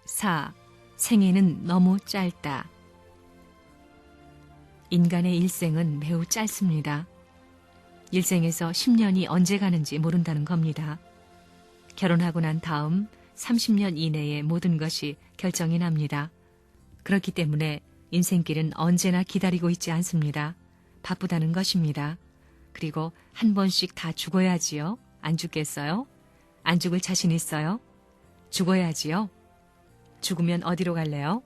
4. 생애는 너무 짧다. 인간의 일생은 매우 짧습니다. 일생에서 10년이 언제 가는지 모른다는 겁니다. 결혼하고 난 다음 30년 이내에 모든 것이 결정이 납니다. 그렇기 때문에 인생길은 언제나 기다리고 있지 않습니다. 바쁘다는 것입니다. 그리고 한 번씩 다 죽어야지요. 안 죽겠어요? 안 죽을 자신 있어요? 죽어야지요. 죽으면 어디로 갈래요?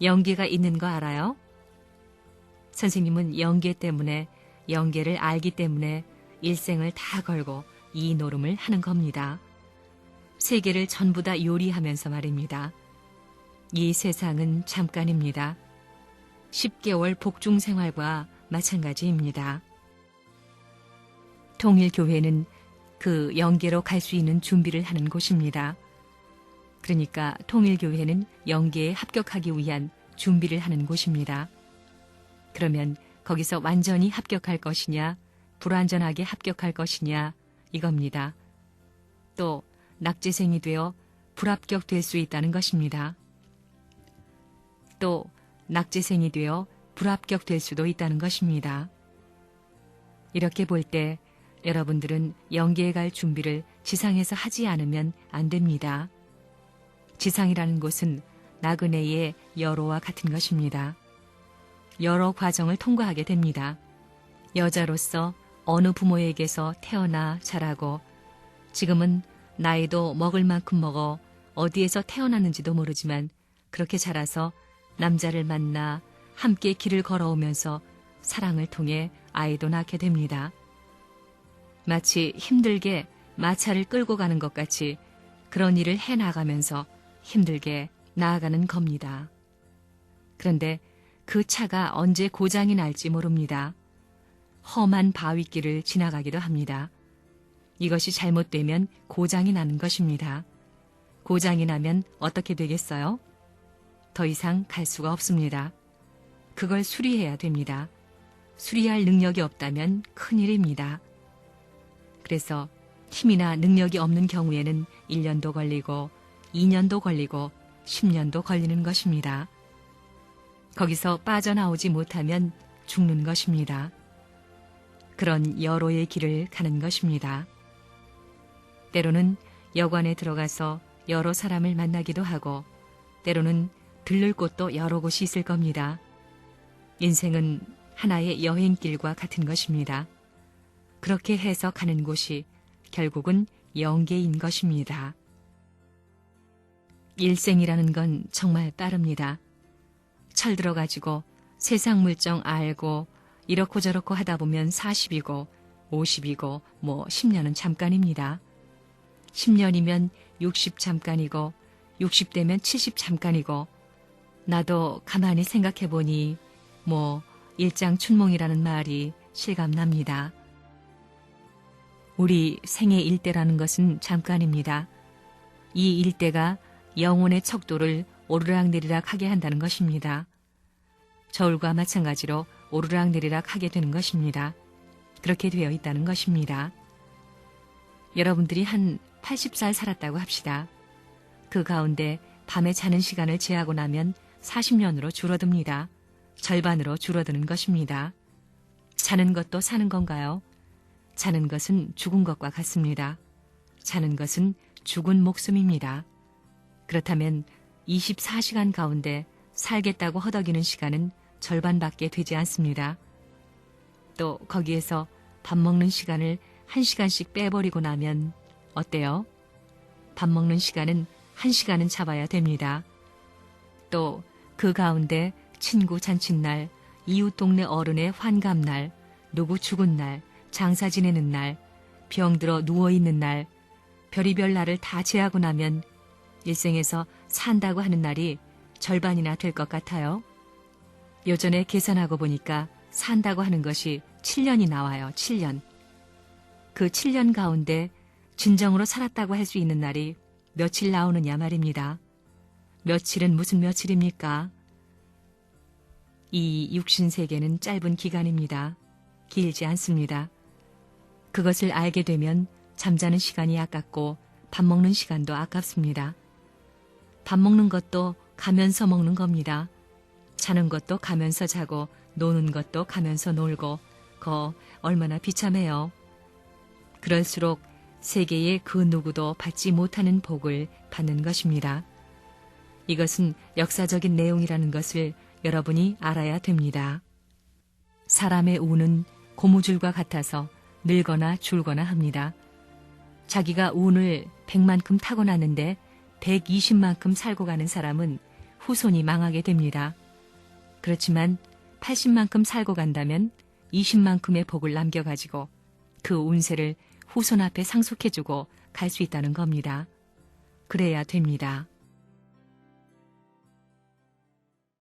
영계가 있는 거 알아요? 선생님은 영계 때문에, 영계를 알기 때문에 일생을 다 걸고 이 노름을 하는 겁니다. 세계를 전부 다 요리하면서 말입니다. 이 세상은 잠깐입니다. 10개월 복중 생활과 마찬가지입니다. 통일교회는 그 영계로 갈 수 있는 준비를 하는 곳입니다. 그러니까 통일교회는 영계에 합격하기 위한 준비를 하는 곳입니다. 그러면 거기서 완전히 합격할 것이냐, 불완전하게 합격할 것이냐 이겁니다. 또 낙제생이 되어 불합격될 수 있다는 것입니다. 또 낙제생이 되어 불합격될 수도 있다는 것입니다. 이렇게 볼 때 여러분들은 영계에 갈 준비를 지상에서 하지 않으면 안 됩니다. 지상이라는 곳은 나그네의 여로와 같은 것입니다. 여러 과정을 통과하게 됩니다. 여자로서 어느 부모에게서 태어나 자라고 지금은 나이도 먹을 만큼 먹어 어디에서 태어났는지도 모르지만 그렇게 자라서 남자를 만나 함께 길을 걸어오면서 사랑을 통해 아이도 낳게 됩니다. 마치 힘들게 마차를 끌고 가는 것 같이 그런 일을 해나가면서 힘들게 나아가는 겁니다. 그런데 그 차가 언제 고장이 날지 모릅니다. 험한 바위길을 지나가기도 합니다. 이것이 잘못되면 고장이 나는 것입니다. 고장이 나면 어떻게 되겠어요? 더 이상 갈 수가 없습니다. 그걸 수리해야 됩니다. 수리할 능력이 없다면 큰일입니다. 그래서 힘이나 능력이 없는 경우에는 1년도 걸리고 2년도 걸리고 10년도 걸리는 것입니다. 거기서 빠져나오지 못하면 죽는 것입니다. 그런 여로의 길을 가는 것입니다. 때로는 여관에 들어가서 여러 사람을 만나기도 하고 때로는 들를 곳도 여러 곳이 있을 겁니다. 인생은 하나의 여행길과 같은 것입니다. 그렇게 해서 가는 곳이 결국은 영계인 것입니다. 일생이라는 건 정말 빠릅니다. 철들어가지고 세상 물정 알고 이렇고 저렇고 하다 보면 40이고 50이고 뭐 10년은 잠깐입니다. 10년이면 60 잠깐이고 60되면 70 잠깐이고 나도 가만히 생각해보니 뭐 일장춘몽이라는 말이 실감납니다. 우리 생애 일대라는 것은 잠깐입니다. 이 일대가 영혼의 척도를 오르락내리락 하게 한다는 것입니다. 저울과 마찬가지로 오르락내리락 하게 되는 것입니다. 그렇게 되어 있다는 것입니다. 여러분들이 한 80살 살았다고 합시다. 그 가운데 밤에 자는 시간을 제하고 나면 40년으로 줄어듭니다. 절반으로 줄어드는 것입니다. 자는 것도 사는 건가요? 자는 것은 죽은 것과 같습니다. 자는 것은 죽은 목숨입니다. 그렇다면 24시간 가운데 살겠다고 허덕이는 시간은 절반밖에 되지 않습니다. 또 거기에서 밥 먹는 시간을 1시간씩 빼버리고 나면 어때요? 밥 먹는 시간은 1시간은 잡아야 됩니다. 또 그 가운데 친구 잔칫날, 이웃 동네 어른의 환갑날, 누구 죽은 날, 장사 지내는 날, 병들어 누워있는 날, 별의별 날을 다 제하고 나면 일생에서 산다고 하는 날이 절반이나 될 것 같아요. 요전에 계산하고 보니까 산다고 하는 것이 7년이 나와요. 7년. 그 7년 가운데 진정으로 살았다고 할 수 있는 날이 며칠 나오느냐 말입니다. 며칠은 무슨 며칠입니까? 이 육신세계는 짧은 기간입니다. 길지 않습니다. 그것을 알게 되면 잠자는 시간이 아깝고 밥 먹는 시간도 아깝습니다. 밥 먹는 것도 가면서 먹는 겁니다. 자는 것도 가면서 자고 노는 것도 가면서 놀고 얼마나 비참해요. 그럴수록 세계의 그 누구도 받지 못하는 복을 받는 것입니다. 이것은 역사적인 내용이라는 것을 여러분이 알아야 됩니다. 사람의 운은 고무줄과 같아서 늘거나 줄거나 합니다. 자기가 운을 100만큼 타고났는데 120만큼 살고 가는 사람은 후손이 망하게 됩니다. 그렇지만 80만큼 살고 간다면 20만큼의 복을 남겨가지고 그 운세를 후손 앞에 상속해주고 갈 수 있다는 겁니다. 그래야 됩니다.